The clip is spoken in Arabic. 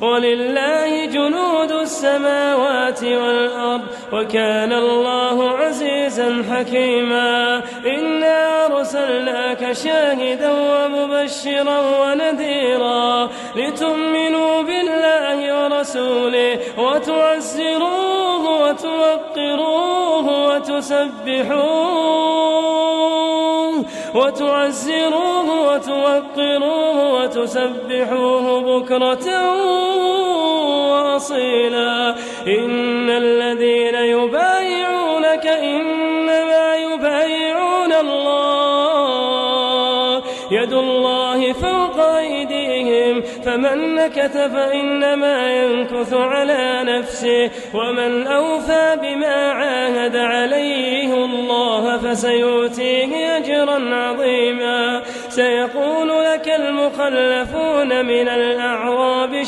ولله جنود السماوات والأرض وكان الله عزيزا حكيما. إنا أرسلناك شاهدا ومبشرا ونذيرا لتؤمنوا بالله ورسوله وتعزروه وتوقروه وتسبحوه بكرة وأصيلا. إن الذين يبايعونك إنما يبايعون الله يد الله فوق أيديهم فمن نكث فإنما ينكث على نفسه ومن أوفى بما عاهد عليه الله فسيؤتيه أجرا عظيما. سيقول لك المخلفون من الأعراب